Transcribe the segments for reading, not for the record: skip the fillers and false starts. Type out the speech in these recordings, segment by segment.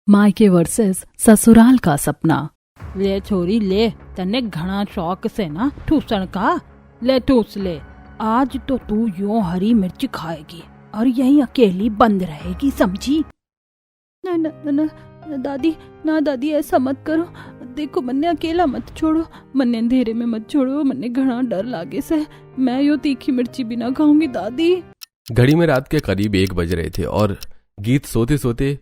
मायके वर्सेस ससुराल का सपना। ले छोरी ले, तने घना शौक से ना ठूसन का, ले ठूस ले। आज तो तू यूं हरी मिर्च खाएगी और यहीं अकेली बंद रहेगी, समझी? ना ना ना दादी, ना दादी ऐसा मत करो। देखो मन्ने अकेला मत छोड़ो, मन्ने अंधेरे में मत छोड़ो, मन्ने घना डर लागे से। मैं यो तीखी मिर्ची भी ना खाऊंगी दादी। घड़ी में रात के करीब 1 बज रहे थे और गीत सोते सोते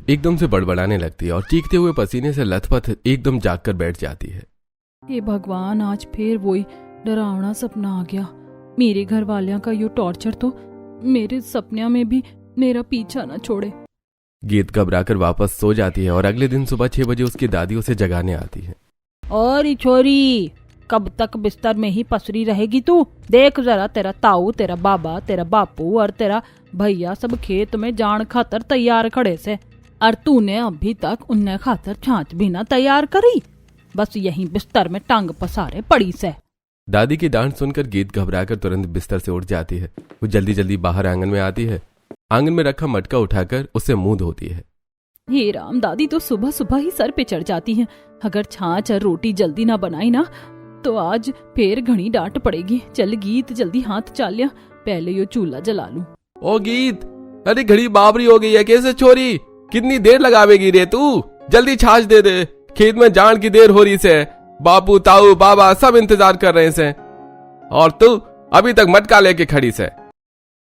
एकदम से बड़बड़ाने लगती है और चीखते हुए पसीने से लथपथ एकदम जाग कर बैठ जाती है। हे भगवान, आज फिर वही डरावना सपना आ गया। मेरे घर वालियां का यो टॉर्चर तो मेरे सपनिया में भी मेरा पीछा न छोड़े। गीत घबराकर वापस सो जाती है और अगले दिन सुबह 6 बजे उसकी दादी उसे जगाने आती है। और ये छोरी, कब तक बिस्तर में ही पसरी रहेगी तू? देख जरा, तेरा ताऊ, तेरा बाबा, तेरा बापू और तेरा भैया सब खेत में जान खातर तैयार खड़े से, और तूने अभी तक उन्हें खातर छाछ भी ना तैयार करी। बस यहीं बिस्तर में टांग पसारे पड़ी से। दादी की डांट सुनकर गीत घबराकर तुरंत बिस्तर से उठ जाती है। वो जल्दी जल्दी बाहर आंगन में आती है। आंगन में रखा मटका उठाकर उससे मुंह धोती है। हे राम, दादी तो सुबह सुबह ही सर पे चढ़ जाती हैं। अगर छाछ और रोटी जल्दी ना बनाई ना तो आज फिर घनी डांट पड़ेगी। चल गीत, जल्दी हाथ चाल लिया, पहले यो चूल्हा जला लूं। ओ गीत, अरे घड़ी बाबरी हो गई है, कैसे छोरी? कितनी देर लगावेगी रे तू? जल्दी छाछ दे दे, खेत में जान की देर हो रही से। बापू, ताऊ, बाबा सब इंतजार कर रहे से और तू अभी तक मटका लेके खड़ी से।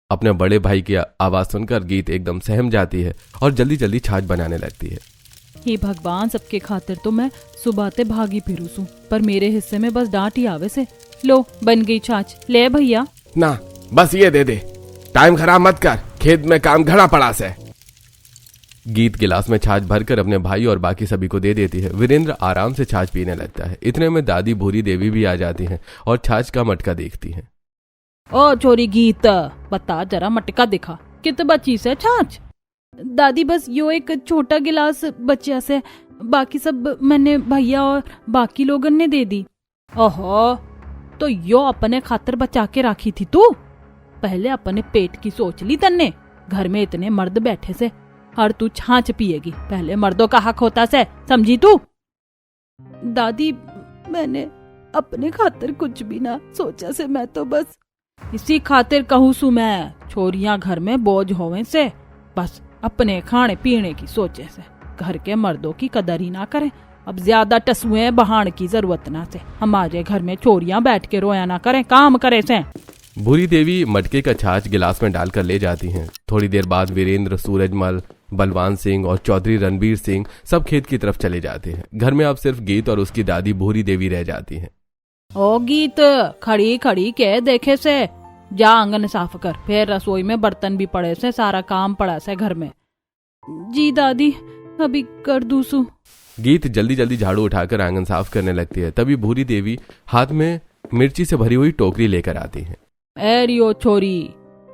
अपने बड़े भाई की आवाज सुनकर गीत एकदम सहम जाती है और जल्दी जल्दी छाछ बनाने लगती है। हे भगवान, सबके खातिर तो मैं सुबह ते भागी फिरू सूं, पर मेरे हिस्से में बस डांट ही आवे से। लो बन गई छाछ, ले भैया। ना बस ये दे दे, टाइम खराब मत कर, खेत में काम घड़ा पड़ा से। गीत गिलास में छाछ भरकर अपने भाई और बाकी सभी को दे देती है। वीरेंद्र आराम से छाछ पीने लगता है। इतने में दादी भूरी देवी भी आ जाती हैं और छाछ का मटका देखती हैं। ओ छोरी गीत, बता जरा मटका दिखा, कित बची से छाछ? दादी बस यो एक छोटा गिलास बच्चा से, बाकी सब मैंने भैया और बाकी लोगन ने दे दी। ओहो, तो यो अपने खातर बचा के रखी थी तू? पहले अपने पेट की सोच ली तन्ने। घर में इतने मर्द बैठे से और तू छाछ पिएगी। पहले मर्दों का हक होता से, समझी तू? दादी मैंने अपने खातिर कुछ भी ना सोचा से, मैं तो बस इसी खातिर कहूँ सु मैं, छोरियां घर में बोझ होवे से, बस अपने खाने पीने की सोचे से, घर के मर्दों की कदर ही ना करें। अब ज्यादा टसुए बहान की जरूरत ना से, हमारे घर में छोरियां बैठ के रोया ना करें, काम करे से। भूरी देवी मटके का छाछ गिलास में डालकर ले जाती हैं। थोड़ी देर बाद वीरेंद्र, सूरजमल, बलवान सिंह और चौधरी रणबीर सिंह सब खेत की तरफ चले जाते हैं। घर में अब सिर्फ गीत और उसकी दादी भूरी देवी रह जाती हैं। ओ गीत, खड़ी खड़ी के देखे से, जा आंगन साफ कर, फिर रसोई में बर्तन भी पड़े से, सारा काम पड़ा से घर में। जी दादी, अभी कर दूं सु। गीत जल्दी जल्दी झाड़ू उठाकर आंगन साफ करने लगती है। तभी भूरी देवी हाथ में मिर्ची से भरी हुई टोकरी लेकर आती है। एरियो छोरी,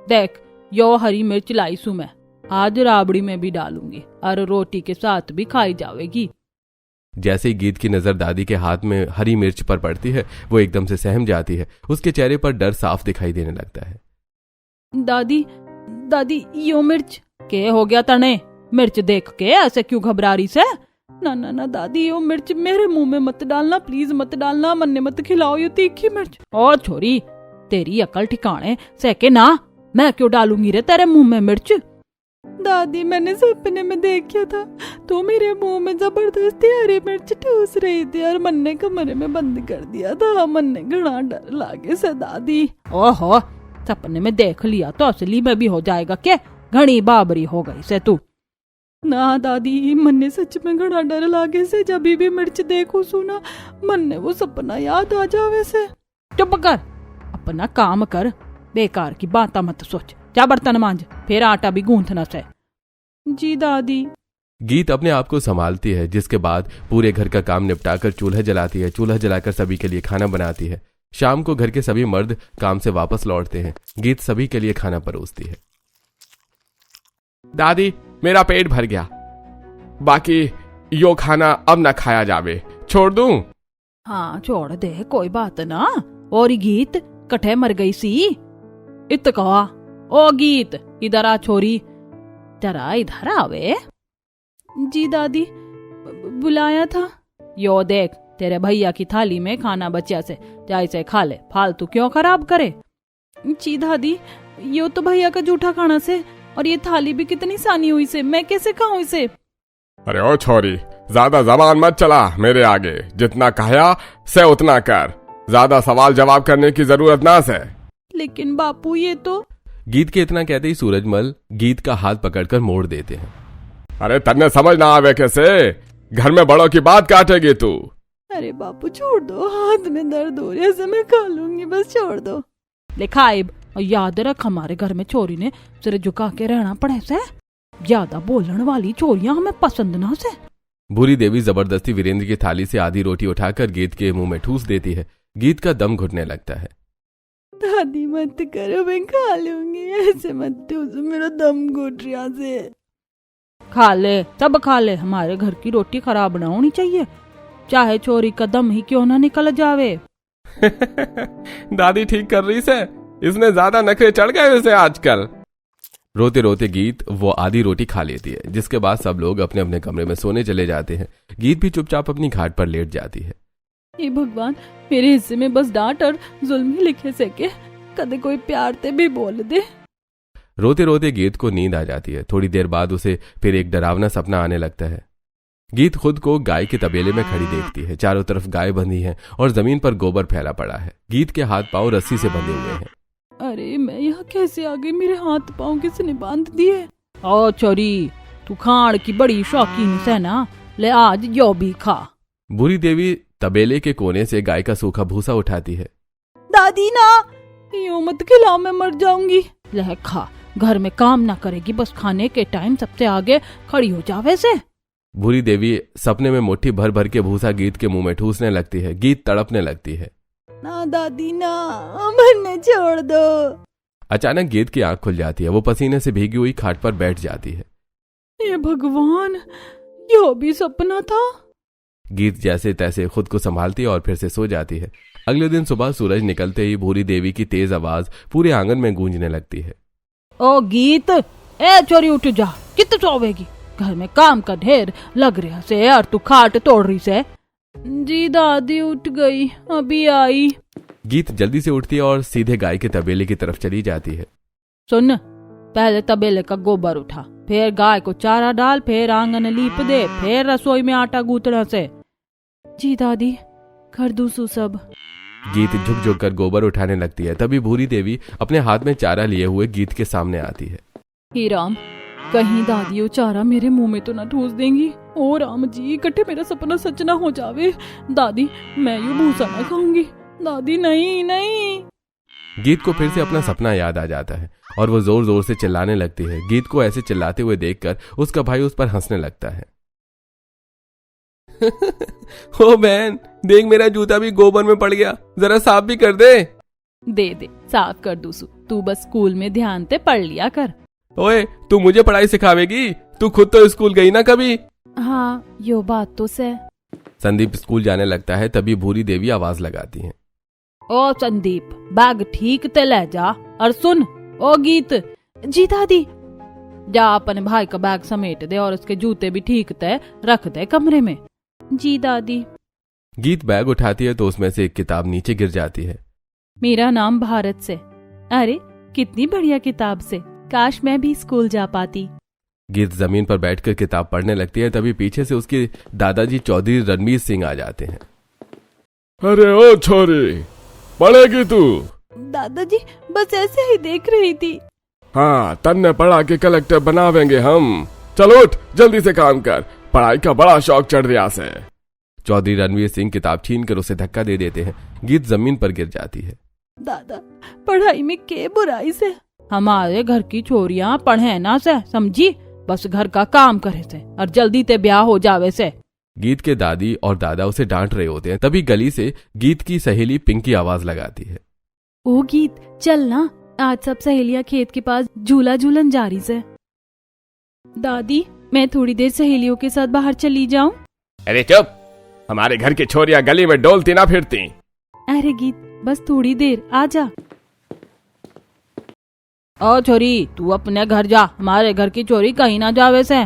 देख यो हरी मिर्च लाई सु मैं, आज राबड़ी में भी डालूंगी और रोटी के साथ भी खाई जाएगी। जैसे ही गीत की नजर दादी के हाथ में हरी मिर्च पर पड़ती है, वो एकदम से सहम जाती है। उसके चेहरे पर डर साफ दिखाई देने लगता है। दादी, दादी यो मिर्च के हो गया तने? मिर्च देख के ऐसे क्यों घबरा रही से? ना ना ना दादी, यो मिर्च मेरे मुंह में मत डालना, प्लीज मत डालना, मन्ने मत खिलाओ यो तीखी मिर्च। ओ छोरी, तेरी अकल ठिकाने से के ना, मैं क्यों डालूंगी रे तेरे मुंह में मिर्च? दादी मैंने सपने में देखा था तो मेरे मुंह में जबरदस्ती हरी मिर्च ठूस रही थी और मन्ने कमरे में बंद कर दिया था। मन्ने घना डर लागे से दादी। ओहो, सपने में देख लिया तो असली में भी हो जाएगा क्या? घनी बाबरी हो गई से तू। ना दादी, मन्ने सच में घना डर लागे से, जब भी मिर्च देखो सुना मन्ने वो सपना याद आ जावे से। चुप कर, अपना काम कर, बेकार की बातें मत सोच। जा बर्तन मांझ, फिर आटा भी गूंथना से। जी दादी। गीत अपने आप को संभालती है, जिसके बाद पूरे घर का काम निपटाकर चूल्हा जलाती है। चूल्हा जलाकर सभी के लिए खाना बनाती है। शाम को घर के सभी मर्द काम से वापस लौटते हैं। गीत सभी के लिए खाना परोसती है। दादी, मेरा पेट भर गया, बाकी यो खाना अब न खाया जावे, छोड़ दूं? हाँ छोड़ दे, कोई बात ना। और गीत कठे मर गई सी? इत कहा, ओ गीत इधर आ छोरी, जरा इधर आवे। जी दादी, बुलाया था। यो देख, तेरे भैया की थाली में खाना बचा से, जा इसे खा ले, फालतू क्यों खराब करे। जी दादी, यो तो भैया का जूठा खाना से, और ये थाली भी कितनी सानी हुई से, मैं कैसे खाऊं इसे। अरे ओ छोरी, ज्यादा जबान मत चला मेरे आगे, जितना कहा से उतना कर, ज्यादा सवाल जवाब करने की जरूरत ना से। लेकिन बापू ये तो। गीत के इतना कहते ही सूरजमल गीत का हाथ पकड़कर मोड़ देते हैं। अरे तन्ने समझ ना आवे कैसे, घर में बड़ों की बात काटेगी तू। अरे बापू छोड़ दो, हाथ में दर्द हो रहा है, मैं खा लूंगी, बस छोड़ दो। लिखाइब, और याद रख हमारे घर में चोरी ने सिर झुका के रहना पड़े से, ज्यादा बोलने वाली चोरियां हमें पसंद ना से। भूरी देवी जबरदस्ती वीरेंद्र की थाली से आधी रोटी उठाकर गीत के मुंह में ठूस देती है। गीत का दम घुटने लगता है। दादी मत करो, मैं खा लूंगी, ऐसे मत ठूसो, मेरा दम घुट रहा से। खा ले, सब खा ले, हमारे घर की रोटी खराब ना होनी चाहिए, चाहे चोरी का दम ही क्यों ना निकल जावे। दादी ठीक कर रही से, इसने ज्यादा नखरे चढ़ गए उसे आजकल। रोते रोते गीत वो आधी रोटी खा लेती है, जिसके बाद सब लोग अपने अपने कमरे में सोने चले जाते हैं। गीत भी चुपचाप अपनी घाट पर लेट जाती है। ये भगवान, मेरे हिस्से में बस डांट और जुल्म ही लिखे सके, कदे कोई प्यार ते भी बोल दे। रोते रोते गीत को नींद आ जाती है। थोड़ी देर बाद उसे फिर एक डरावना सपना आने लगता है। गीत खुद को गाय के तबेले में खड़ी देखती है। चारों तरफ गाय बंधी है और जमीन पर गोबर फैला पड़ा है। गीत के हाथ पांव रस्सी से बंधे हुए हैं। अरे मैं यहाँ कैसे आ गई, मेरे हाथ पांव किसने बांध दिए। ओ चोरी, तू खाण की बड़ी शौकीन से ना, ले आज यो भी खा। बुरी देवी तबेले के कोने से गाय का सूखा भूसा उठाती है। दादी ना, यूं मत खिलाओ, मैं मर जाऊंगी। ले खा, घर में काम ना करेगी, बस खाने के टाइम सबसे आगे खड़ी हो जावे से। बुरी देवी सपने में मुट्ठी भर भर के भूसा गीत के मुंह में ठूसने लगती है। गीत तड़पने लगती है। ना दादी ना, मरने छोड़ दो। अचानक गीत की आंख खुल जाती है। वो पसीने से भीगी हुई खाट पर बैठ जाती है। ये भगवान, यो भी सपना था। गीत जैसे तैसे खुद को संभालती है और फिर से सो जाती है। अगले दिन सुबह सूरज निकलते ही भूरी देवी की तेज आवाज पूरे आंगन में गूंजने लगती है। ओ गीत, ए चोरी उठ जा, कित सोवेगी, घर में काम का ढेर लग रहा से, और तू खाट तोड़ रही से। जी दादी उठ गई, अभी आई। गीत जल्दी से उठती है और सीधे गाय के तबेले की तरफ चली जाती है। सुन, पहले तबेले का गोबर उठा, फिर गाय को चारा डाल, फिर आंगन लीप दे, फिर रसोई में आटा गूंथना से। जी दादी, कर दूं सब। गीत झुक झुक कर गोबर उठाने लगती है। तभी भूरी देवी अपने हाथ में चारा लिए हुए गीत के सामने आती है। हे राम, कहीं दादी वो चारा मेरे मुंह में तो ना ठूस देंगी। ओ राम जी, इकट्ठे मेरा सपना सच ना हो जावे। दादी, मैं ये भूसा ना खाऊंगी। दादी नहीं नहीं। गीत को फिर से अपना सपना याद आ जाता है और वो जोर जोर से चिल्लाने लगती है। गीत को ऐसे चिल्लाते हुए देखकर उसका भाई उस पर हंसने लगता है। ओ बहन, देख मेरा जूता भी गोबर में पड़ गया, जरा साफ भी कर दे। दे साफ कर दूसू, तू बस स्कूल में ध्यान से पढ़ लिया कर। ओए, तू मुझे पढ़ाई सिखावेगी? तू खुद तो स्कूल गई ना कभी। हाँ, यो बात तो से। संदीप स्कूल जाने लगता है। तभी भूरी देवी आवाज लगाती है। ओ संदीप, बैग ठीक ते ले जा, और सुन ओ गीत। जी दादी। जा अपने भाई का बैग समेट दे और उसके जूते भी ठीक ते रख दे कमरे में। जी दादी। गीत बैग उठाती है तो उसमें से एक किताब नीचे गिर जाती है। मेरा नाम भारत से। अरे कितनी बढ़िया किताब से, काश मैं भी स्कूल जा पाती। गीत जमीन पर बैठकर किताब पढ़ने लगती है। तभी पीछे से उसके दादाजी चौधरी रणवीर सिंह आ जाते हैं। अरे ओ छोरी, पढ़ेगी तू? दादाजी, बस ऐसे ही देख रही थी। हाँ, तन्ने पढ़ा के कलेक्टर बनावेंगे हम। चलो उठ, जल्दी से काम कर, पढ़ाई का बड़ा शौक चढ़ रहा से। चौधरी रणवीर सिंह किताब छीनकर उसे धक्का दे देते हैं। गीत जमीन पर गिर जाती है। दादा, पढ़ाई में के बुराई से? हमारे घर की छोरियां पढ़े ना से, समझी, बस घर का काम करे से और जल्दी ते ब्याह हो जावे से। गीत के दादी और दादा उसे डांट रहे होते हैं। तभी गली से गीत की सहेली पिंकी आवाज लगाती है। ओ गीत, चल ना, आज सब सहेलियां खेत के पास झूला झूलन जा रही से। दादी, मैं थोड़ी देर सहेलियों के साथ बाहर चली जाऊं? अरे चुप, हमारे घर की छोरियां गली में डोलती ना फिरती। अरे गीत, बस थोड़ी देर, आजा। ओ छोरी, तू अपने घर जा, हमारे घर की चोरी कहीं ना जावे से।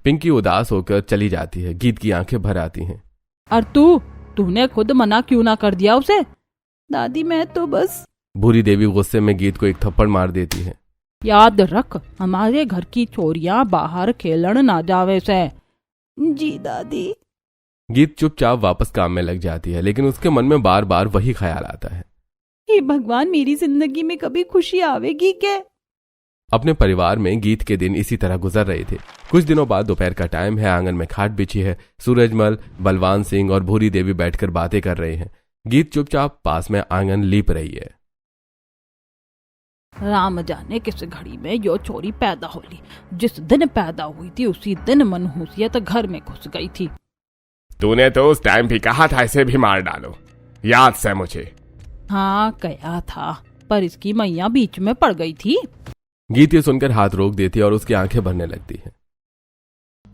पिंकी उदास होकर चली जाती है। गीत की आंखें भर आती हैं। और तूने खुद मना क्यों ना कर दिया उसे? दादी मैं तो बस। भूरी देवी गुस्से में गीत को एक थप्पड़ मार देती है। याद रख, हमारे घर की छोरियां बाहर खेलन ना जावे से। जी दादी। गीत चुपचाप वापस काम में लग जाती है, लेकिन उसके मन में बार बार वही ख्याल आता है। हे भगवान, मेरी जिंदगी में कभी खुशी आवेगी क्या? अपने परिवार में गीत के दिन इसी तरह गुजर रहे थे। कुछ दिनों बाद दोपहर का टाइम है। आंगन में खाट बिछी है। सूरजमल, बलवान सिंह और भूरी देवी बैठकर बातें कर रहे हैं। गीत चुपचाप पास में आंगन लीप रही है। राम जाने किस घड़ी में यो छोरी पैदा होली। जिस दिन पैदा हुई थी उसी दिन मनहूसियत घर में घुस गई थी। तूने तो उस टाइम भी कहा था इसे भी मार डालो, याद से मुझे। हाँ कहा था, पर इसकी मैया बीच में पड़ गई थी। गीत ये सुनकर हाथ रोक देती है और उसकी आंखें भरने लगती हैं।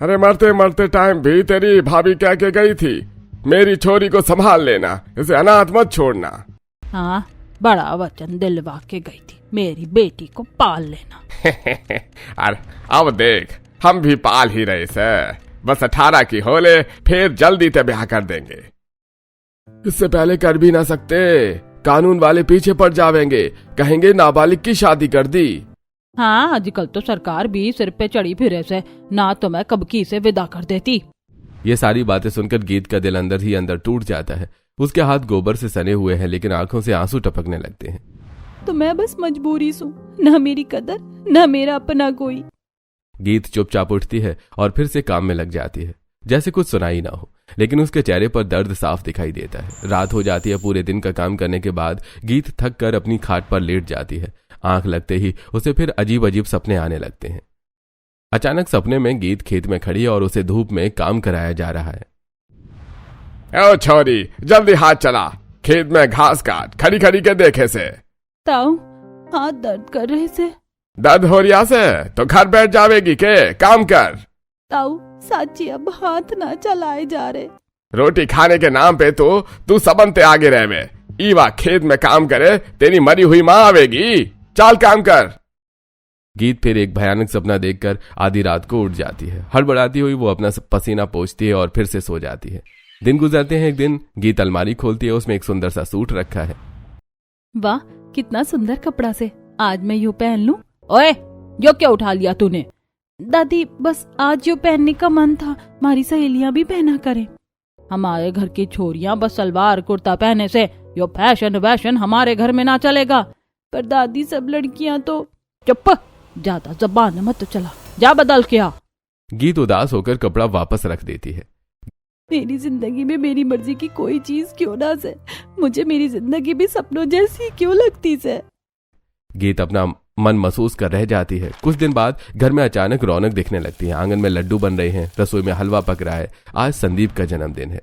अरे मरते मरते टाइम भी तेरी भाभी कह के गई थी, मेरी छोरी को संभाल लेना, इसे अनाथ मत छोड़ना। हाँ, बड़ा वचन दिलवा के गई थी, मेरी बेटी को पाल लेना। अरे अब देख, हम भी पाल ही रहे से। बस 18 की होले, फिर जल्दी ते ब्याह कर देंगे। इससे पहले कर भी ना सकते, कानून वाले पीछे पड़ जावेंगे, कहेंगे नाबालिग की शादी कर दी। हाँ, आजकल तो सरकार भी सिर पे चढ़ी फिरे से, ना तो मैं कब की से विदा कर देती। ये सारी बातें सुनकर गीत का दिल अंदर ही अंदर टूट जाता है। उसके हाथ गोबर से सने हुए हैं, लेकिन आंखों से आंसू टपकने लगते हैं। तो मैं बस मजबूरी सू, ना मेरी कदर, ना मेरा अपना कोई। गीत चुपचाप उठती है और फिर से काम में लग जाती है, जैसे कुछ सुनाई ना हो, लेकिन उसके चेहरे पर दर्द साफ दिखाई देता है। रात हो जाती है। पूरे दिन का काम करने के बाद गीत थक कर अपनी खाट पर लेट जाती है। आंख लगते ही उसे फिर अजीब अजीब सपने आने लगते हैं। अचानक सपने में गीत खेत में खड़ी है और उसे धूप में काम कराया जा रहा है। ओ छोरी, जल्दी हाथ चला, खेत में घास काट, खड़ी खड़ी के देखे से। ताऊ, हाथ दर्द कर रहे से। दर्द हो रिया से तो घर बैठ जावेगी के, काम कर। ताऊ साची अब हाथ ना चलाए जा रहे। रोटी खाने के नाम पे तो तू सबनते आगे रहवे। ईवा खेत में काम करे, तेरी मरी हुई माँ आवेगी। चल काम कर। गीत फिर एक भयानक सपना देखकर आधी रात को उठ जाती है। हड़बड़ाती हुई वो अपना पसीना पोंछती है और फिर से सो जाती है। दिन गुजरते हैं। एक दिन गीत अलमारी खोलती है, उसमें एक सुंदर सा सूट रखा है। वाह, कितना सुंदर कपड़ा से, आज मैं यूँ पहन लूं। ओए, यो क्या उठा लिया तूने? दादी बस आज यूँ पहनने का मन था, हमारी सहेलियां भी पहना करें। हमारे घर की छोरियां बस सलवार कुर्ता पहने से यो फैशन वैशन हमारे घर में ना चलेगा। पर दादी सब लड़कियां तो। चुप, ज्यादा जबान मत चला, जा बदल के आ। गीत उदास होकर कपड़ा वापस रख देती है। मेरी जिंदगी में मेरी मर्जी की कोई चीज क्यों ना से, मुझे मेरी जिंदगी भी सपनों जैसी क्यों लगती से। गीत अपना मन महसूस कर रह जाती है। कुछ दिन बाद घर में अचानक रौनक दिखने लगती है। आंगन में लड्डू बन रहे हैं, रसोई में हलवा पक रहा है। आज संदीप का जन्मदिन है।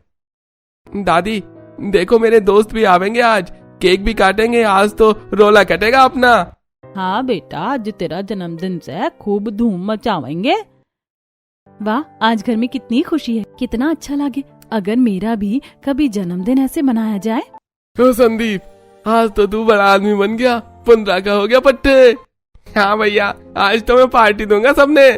दादी देखो, मेरे दोस्त भी आवेंगे आज, केक भी काटेंगे, आज तो रोला कटेगा अपना। हाँ बेटा, आज तेरा जन्मदिन से खूब धूम मचावेंगे। वाह, आज घर में कितनी खुशी है, कितना अच्छा लगे अगर मेरा भी कभी जन्मदिन ऐसे मनाया जाए। ओ संदीप, आज तो तू बड़ा आदमी बन गया, 15 का हो गया पट्टे। हाँ भैया, आज तो मैं पार्टी दूंगा सबने।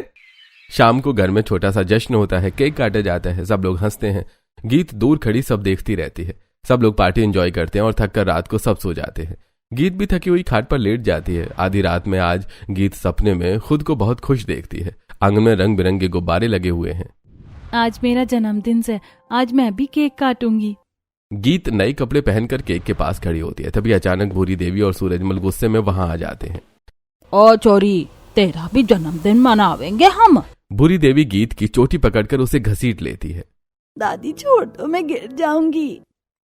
शाम को घर में छोटा सा जश्न होता है, केक काटा जाता है, सब लोग हंसते हैं। गीत दूर खड़ी सब देखती रहती है। सब लोग पार्टी एंजॉय करते हैं और थक कर रात को सब सो जाते हैं। गीत भी थकी हुई खाट पर लेट जाती है। आधी रात में आज गीत सपने में खुद को बहुत खुश देखती है। आंगन में रंग बिरंगे गुब्बारे लगे हुए हैं। आज मेरा जन्मदिन है, आज मैं भी केक काटूंगी। गीत नए कपड़े पहनकर केक के पास खड़ी होती है। तभी अचानक भूरी देवी और सूरजमल गुस्से में वहां आ जाते हैं। ओ चोरी, तेरा भी जन्मदिन मनावेंगे हम। भूरी देवी गीत की चोटी पकड़कर उसे घसीट लेती है। दादी छोड़ दो, मैं गिर जाऊंगी।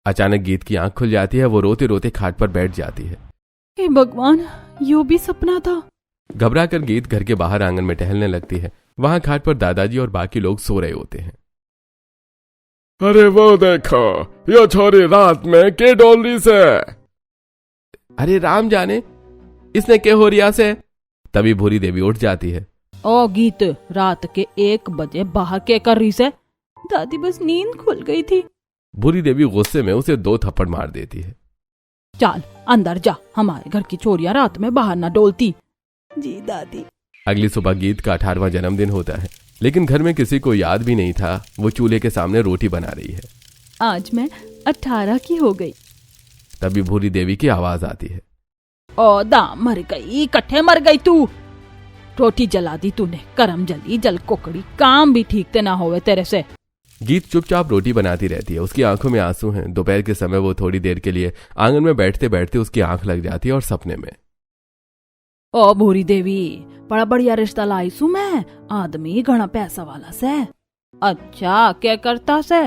अचानक गीत की आंख खुल जाती है। वो रोते रोते खाट पर बैठ जाती है। हे भगवान, यो भी सपना था। घबरा कर गीत घर के बाहर आंगन में टहलने लगती है। वहां खाट पर दादाजी और बाकी लोग सो रहे होते हैं। अरे वो देखो, यो छोरी रात में के डोल रही से। अरे राम जाने इसने के हो रिया से। तभी भूरी देवी उठ जाती है। ओ गीत, रात के 1 बजे बाहर के कर रही से? दादी बस नींद खुल गई थी। भूरी देवी गुस्से में उसे 2 थप्पड़ मार देती है। चल अंदर जा, हमारे घर की छोरियां रात में बाहर ना डोलती। जी दादी। अगली सुबह गीत का 18वां जन्मदिन होता है, लेकिन घर में किसी को याद भी नहीं था। वो चूल्हे के सामने रोटी बना रही है। आज मैं 18 की हो गई। तभी भूरी देवी की आवाज आती है। ओ दाम मर गई, कट्ठे मर गई तू। रोटी जला दी तूने, करम जली जल कोकड़ी, काम भी ठीक से ना होवे तेरे से। गीत चुपचाप रोटी बनाती रहती है। उसकी आंखों में आंसू हैं। दोपहर के समय वो थोड़ी देर के लिए आंगन में बैठते बैठते उसकी आंख लग जाती है और सपने में। ओ भूरी देवी, बड़ा बढ़िया रिश्ता लाई सू मैं, आदमी घना पैसा वाला से। अच्छा क्या करता से?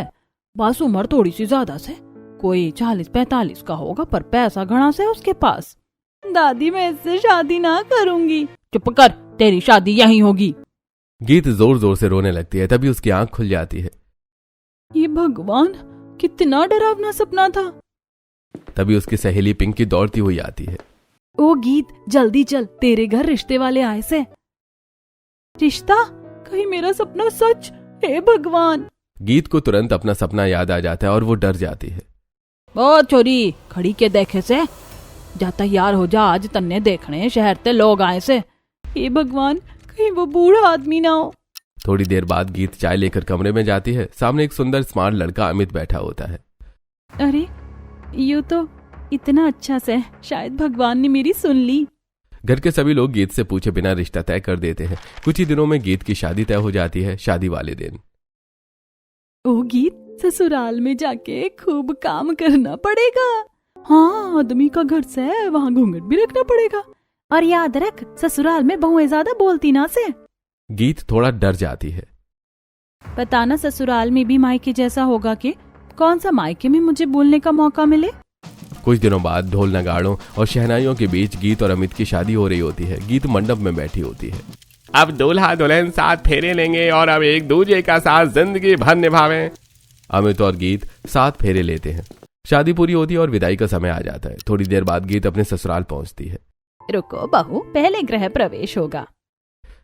बस उम्र थोड़ी सी ज्यादा से, कोई 40-45 का होगा, पर पैसा घना से उसके पास। दादी मैं इससे शादी ना करूंगी। चुप कर, तेरी शादी यहीं होगी। गीत जोर जोर से रोने लगती है। तभी उसकी आंख खुल जाती है। ये भगवान, कितना डरावना सपना था। तभी उसकी सहेली पिंकी दौड़ती हुई आती है। ओ गीत, जल्दी चल, तेरे घर रिश्ते वाले आए से। रिश्ता? कहीं मेरा सपना सच? हे भगवान। गीत को तुरंत अपना सपना याद आ जाता है और वो डर जाती है। ओ छोरी, खड़ी के देखे से, जा तैयार हो जा, आज तन्ने देखने शहर ते लोग आए से। हे भगवान, कहीं वो बूढ़ा आदमी ना हो। थोड़ी देर बाद गीत चाय लेकर कमरे में जाती है। सामने एक सुंदर स्मार्ट लड़का अमित बैठा होता है। अरे यू तो इतना अच्छा से, शायद भगवान ने मेरी सुन ली। घर के सभी लोग गीत से पूछे बिना रिश्ता तय कर देते हैं। कुछ ही दिनों में गीत की शादी तय हो जाती है। शादी वाले दिन ओ गीत, ससुराल में जाके खूब काम करना पड़ेगा। हाँ, आदमी का घर से, वहाँ घूंघट भी रखना पड़ेगा। और याद रख, ससुराल में बहुएं ज्यादा बोलती ना से। गीत थोड़ा डर जाती है। पता ना ससुराल में भी मायके जैसा होगा कि कौन सा मायके में मुझे बोलने का मौका मिले। कुछ दिनों बाद ढोल नगाड़ों और शहनाइयों के बीच गीत और अमित की शादी हो रही होती है। गीत मंडप में बैठी होती है। अब दूल्हा दुल्हन साथ फेरे लेंगे और अब एक दूसरे का साथ जिंदगी भर निभावें। अमित और गीत साथ फेरे लेते हैं। शादी पूरी होती है और विदाई का समय आ जाता है। थोड़ी देर बाद गीत अपने ससुराल पहुंचती है। रुको बहू, पहले गृह प्रवेश होगा।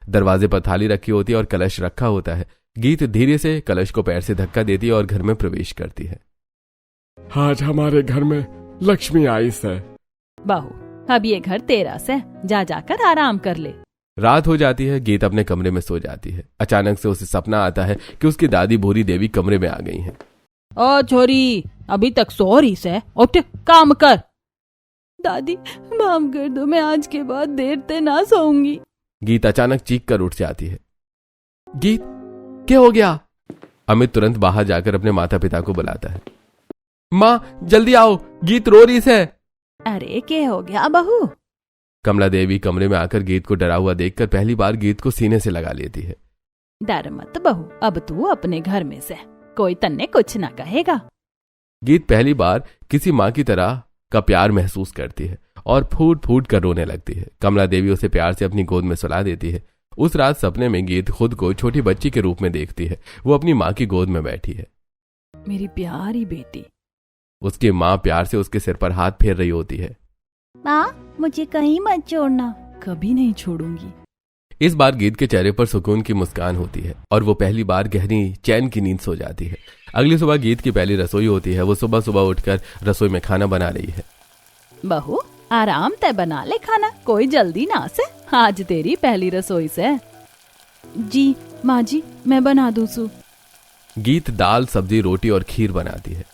दरवाजे पर थाली रखी होती है और कलश रखा होता है। गीत धीरे से कलश को पैर से धक्का देती है और घर में प्रवेश करती है। आज हमारे घर में लक्ष्मी आई से। बहू, अब ये घर तेरा से, जा जाकर आराम कर ले। रात हो जाती है। गीत अपने कमरे में सो जाती है। अचानक से उसे सपना आता है कि उसकी दादी भूरी देवी कमरे में आ गई हैं। ओ छोरी, अभी तक सो रही से, उठ काम कर। दादी माफ कर दो, मैं आज के बाद देर ते ना सोऊंगी। गीत अचानक चीख कर उठ जाती है। गीत, क्या हो गया? अमित तुरंत बाहर जाकर अपने माता पिता को बुलाता है। माँ जल्दी आओ, गीत रो रही है। अरे क्या हो गया बहू? कमला देवी कमरे में आकर गीत को डरा हुआ देखकर पहली बार गीत को सीने से लगा लेती है। डर मत बहू, अब तू अपने घर में से, कोई तन्ने कुछ ना कहेगा। गीत पहली बार किसी माँ की तरह का प्यार महसूस करती है और फूट फूट कर रोने लगती है। कमला देवी उसे प्यार से अपनी गोद में सुला देती है। उस रात सपने में गीत खुद को छोटी बच्ची के रूप में देखती है। वो अपनी माँ की गोद में बैठी है। मेरी प्यारी बेटी। उसकी माँ प्यार से उसके सिर पर हाथ फेर रही होती है। माँ मुझे कहीं मत छोड़ना। कभी नहीं छोड़ूंगी। इस बार गीत के चेहरे पर सुकून की मुस्कान होती है और वो पहली बार गहरी चैन की नींद सो जाती है। अगली सुबह गीत की पहली रसोई होती है। वो सुबह सुबह उठकर रसोई में खाना बना रही है। बहू आराम ते बना ले खाना, कोई जल्दी ना से, आज तेरी पहली रसोई से। जी माँ जी, मैं बना दूँ सू। गीत दाल सब्जी रोटी और खीर बनाती है।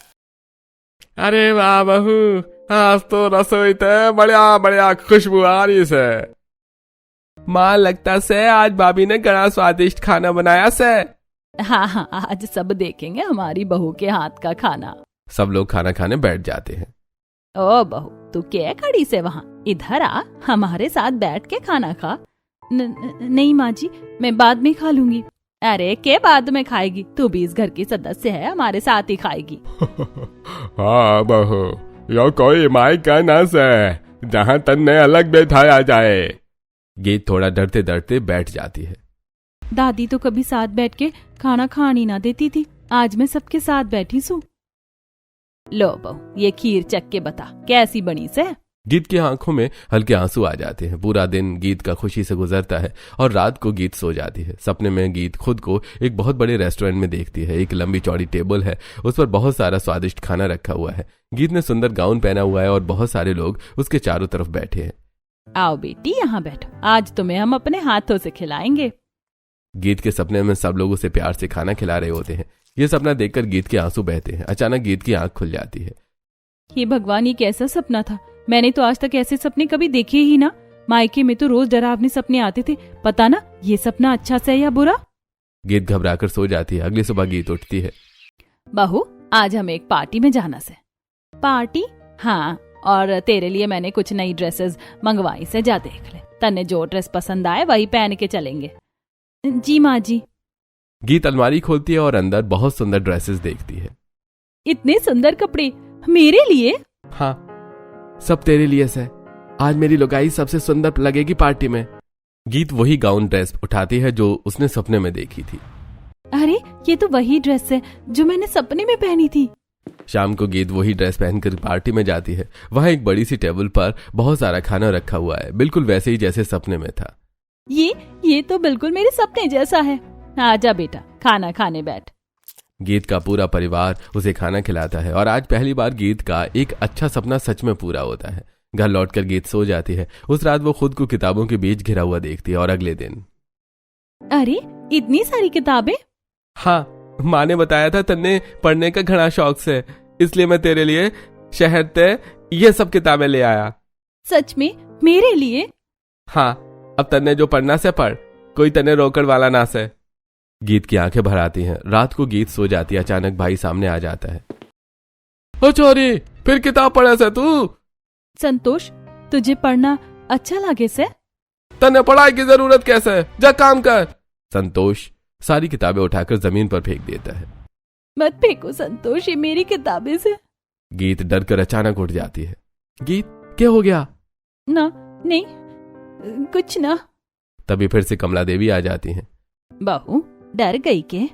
अरे वाह बहू, आज तो रसोई ते बढ़िया बढ़िया खुशबू आ रही से। माँ लगता से आज भाभी ने बड़ा स्वादिष्ट खाना बनाया से। हाँ हाँ, आज सब देखेंगे हमारी बहू के हाथ का खाना। सब लोग खाना खाने बैठ जाते हैं। ओ बहू, तू क्या खड़ी से वहाँ, इधर आ, हमारे साथ बैठ के खाना खा। नहीं माँ जी, मैं बाद में खा लूंगी। अरे के बाद में खाएगी, तू भी इस घर की सदस्य है, हमारे साथ ही खाएगी। हाँ बहू, यो कोई मायका ना से जहाँ तन्ने अलग बैठाया जाए। गीत थोड़ा डरते डरते बैठ जाती है। दादी तो कभी साथ बैठ के खाना खानी ना देती थी, आज मैं सबके साथ बैठी सू। लो बहू, ये खीर चख के बता कैसी बनी से। गीत की आंखों में हल्के आंसू आ जाते हैं। पूरा दिन गीत का खुशी से गुजरता है और रात को गीत सो जाती है। सपने में गीत खुद को एक बहुत बड़े रेस्टोरेंट में देखती है। एक लंबी चौड़ी टेबल है, उस पर बहुत सारा स्वादिष्ट खाना रखा हुआ है। गीत ने सुंदर गाउन पहना हुआ है और बहुत सारे लोग उसके चारों तरफ बैठे हैं। आओ बेटी यहाँ बैठो, आज तुम्हें हम अपने हाथों से खिलाएंगे। गीत के सपने में सब लोग उसे प्यार से खाना खिला रहे होते हैं। ये सपना देखकर गीत के आंसू बहते हैं। अचानक गीत की आंख खुल जाती है। ये भगवान, ये कैसा सपना था? मैंने तो आज तक ऐसे सपने कभी देखे ही ना। मायके में तो रोज डरावने सपने आते थे, पता ना ये सपना अच्छा से या बुरा। गीत घबराकर सो जाती है। अगली सुबह गीत उठती है। बहू, आज हमें एक पार्टी में जाना से। पार्टी? हाँ, और तेरे लिए मैंने कुछ नई ड्रेसेस मंगवाई से, जा देख ले। तन्ने जो ड्रेस पसंद आए वही पहन के चलेंगे। जी माँ जी। गीत अलमारी खोलती है और अंदर बहुत सुंदर ड्रेसेस देखती है। इतने सुंदर कपड़े मेरे लिए? हाँ, सब तेरे लिए से। आज मेरी लुगाई सबसे सुंदर लगेगी पार्टी में। गीत वही गाउन ड्रेस उठाती है जो उसने सपने में देखी थी। अरे, ये तो वही ड्रेस है जो मैंने सपने में पहनी थी। शाम को गीत वही ड्रेस पहनकर पार्टी में जाती है। वहाँ एक बड़ी सी टेबल पर बहुत सारा खाना रखा हुआ है, बिल्कुल वैसे ही जैसे सपने में था। ये तो बिल्कुल मेरे सपने जैसा है। आजा बेटा, खाना खाने बैठ। गीत का पूरा परिवार उसे खाना खिलाता है और आज पहली बार गीत का एक अच्छा सपना सच में पूरा होता है। घर लौटकर गीत सो जाती है। उस रात वो खुद को किताबों के बीच घिरा हुआ देखती है और अगले दिन, अरे इतनी सारी किताबें? हाँ, माँ ने बताया था तन्ने पढ़ने का घना शौक से, इसलिए मैं तेरे लिए शहर ते ये सब किताबें ले आया। सच में? मेरे लिए? हाँ, अब तन्ने जो पढ़ना से पढ़, कोई तन्ने रोकड़ वाला ना से। गीत की आंखें भर आती हैं। रात को गीत सो जाती है। अचानक भाई सामने आ जाता है। ओ चोरी, फिर किताब पढ़े से तू? संतोष, तुझे पढ़ना अच्छा लगे से? तन्ने पढ़ाई की जरूरत कैसे, जा काम कर। संतोष सारी किताबें उठाकर जमीन पर फेंक देता है। मत फेंको संतोष, ये मेरी किताबें से। गीत डर कर अचानक उठ जाती है। गीत, क्या हो गया? ना, नहीं, कुछ ना। तभी फिर से कमला देवी आ जाती हैं। बहू, डर गई के?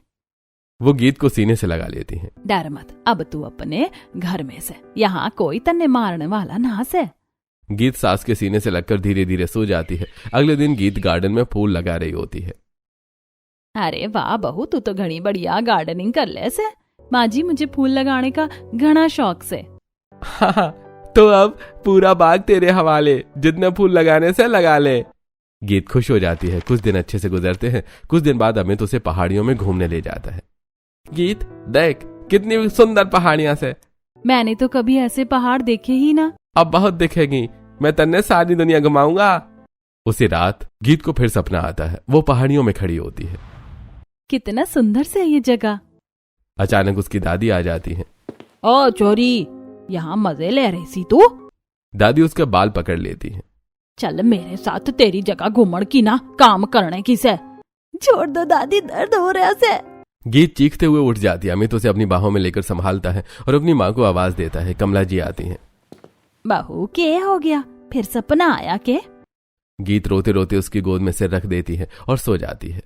वो गीत को सीने से लगा लेती हैं। डर मत, अब तू अपने घर में से, यहाँ कोई तन्ने मारने वाला ना से। गीत सास के सीने से लगकर धीरे धीरे सो जाती है। अगले दिन गीत गार्डन में फूल लगा रही होती है। अरे वाह बहू, तू तो घनी बढ़िया गार्डनिंग कर ले से। माँ जी, मुझे फूल लगाने का घना शौक से। हाँ, तो अब पूरा बाग तेरे हवाले, जितने फूल लगाने से लगा ले। गीत खुश हो जाती है। कुछ दिन अच्छे से गुजरते हैं। कुछ दिन बाद अमित उसे पहाड़ियों में घूमने ले जाता है। गीत देख, कितनी सुंदर पहाड़ियां से। मैंने तो कभी ऐसे पहाड़ देखे ही ना। अब बहुत दिखेगी, मैं तन्ने सारी दुनिया घुमाऊंगा। उसी रात गीत को फिर सपना आता है। वो पहाड़ियों में खड़ी होती है। कितना सुंदर से ये जगह। अचानक उसकी दादी आ जाती है। ओ चोरी, यहाँ मजे ले रही सी तू? दादी उसके बाल पकड़ लेती है। चल मेरे साथ तेरी जगह घूमण की ना, काम करने की से। छोड़ दो दादी, दर्द हो रहा से। गीत चीखते हुए उठ जाती है। अमित उसे अपनी बाहों में लेकर संभालता है और अपनी माँ को आवाज देता है। कमला जी आती हैं। बहू, क्या हो गया? फिर सपना आया के? गीत रोते रोते उसकी गोद में सिर रख देती है और सो जाती है।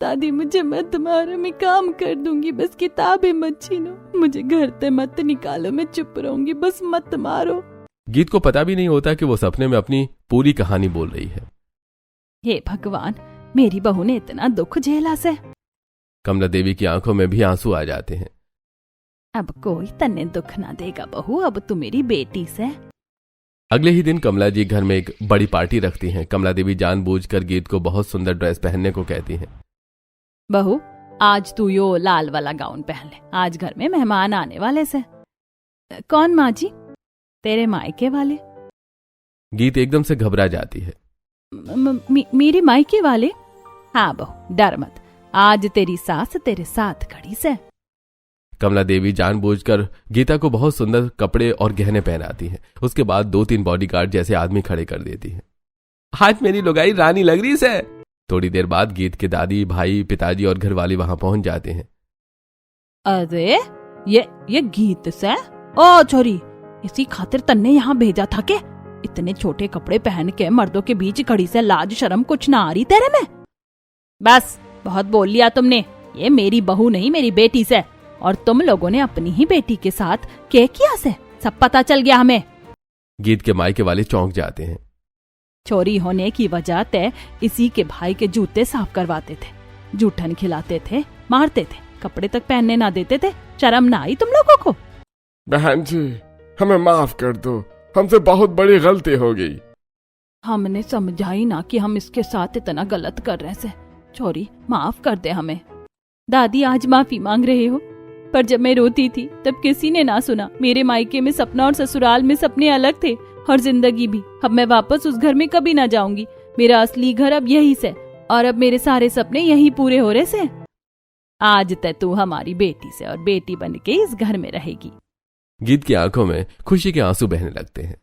दादी, मुझे मत मारो, मैं काम कर दूंगी, बस किताबें मत छीनो, मुझे घर से मत निकालो, मैं चुप रहूंगी, बस मत मारो। गीत को पता भी नहीं होता कि वो सपने में अपनी पूरी कहानी बोल रही है। हे भगवान, मेरी बहू ने इतना दुख झेला से। कमला देवी की आंखों में भी आंसू आ जाते हैं। अब कोई तन्ने दुख ना देगा बहू, अब तू मेरी बेटी से। अगले ही दिन कमला जी घर में एक बड़ी पार्टी रखती हैं। कमला देवी जानबूझकर गीत को बहुत सुंदर ड्रेस पहनने को कहती हैं। बहू, आज तू यो लाल वाला गाउन पहन ले, आज घर में मेहमान आने वाले से। कौन माँ जी? तेरे मायके वाले। गीत एकदम से घबरा जाती है। मेरे मायके वाले? हाँ बहू, डर मत, आज तेरी सास तेरे साथ खड़ी से। कमला देवी जानबूझकर गीता को बहुत सुंदर कपड़े और गहने पहनाती हैं। उसके बाद 2-3 बॉडीगार्ड जैसे आदमी खड़े कर देती है। आज मेरी लुगाई रानी लग रही से। थोड़ी देर बाद गीत के दादी, भाई, पिताजी और घरवाले वहां पहुंच जाते हैं। अरे ये गीत से? ओ छोरी, इसी खातिर तन्ने यहाँ भेजा था के? इतने छोटे कपड़े पहन के मर्दों के बीच खड़ी से, लाज शर्म कुछ ना आ रही तेरे में? बस बहुत बोल लिया तुमने। ये मेरी बहू नहीं, मेरी बेटी से, और तुम लोगों ने अपनी ही बेटी के साथ क्या किया से, सब पता चल गया हमें। गीत के मायके वाले चौंक जाते हैं। चोरी होने की वजह तय इसी के भाई के जूते साफ करवाते थे, जूठन खिलाते थे, मारते थे, कपड़े तक पहनने ना देते थे। शर्म ना आई तुम लोगों को? बहन जी, हमें माफ कर दो, हमसे बहुत बड़ी गलती हो गई। हमने समझा ही ना कि हम इसके साथ इतना गलत कर रहे से। छोरी माफ कर दे हमें। दादी आज माफी मांग रहे हो, पर जब मैं रोती थी तब किसी ने ना सुना। मेरे मायके में सपना और ससुराल में सपने अलग थे, और जिंदगी भी। अब मैं वापस उस घर में कभी ना जाऊंगी। मेरा असली घर अब यही से, और अब मेरे सारे सपने यही पूरे हो रहे से। आज तक तू हमारी बेटी से और बेटी बन के इस घर में रहेगी। गीत की आंखों में खुशी के आंसू बहने लगते हैं।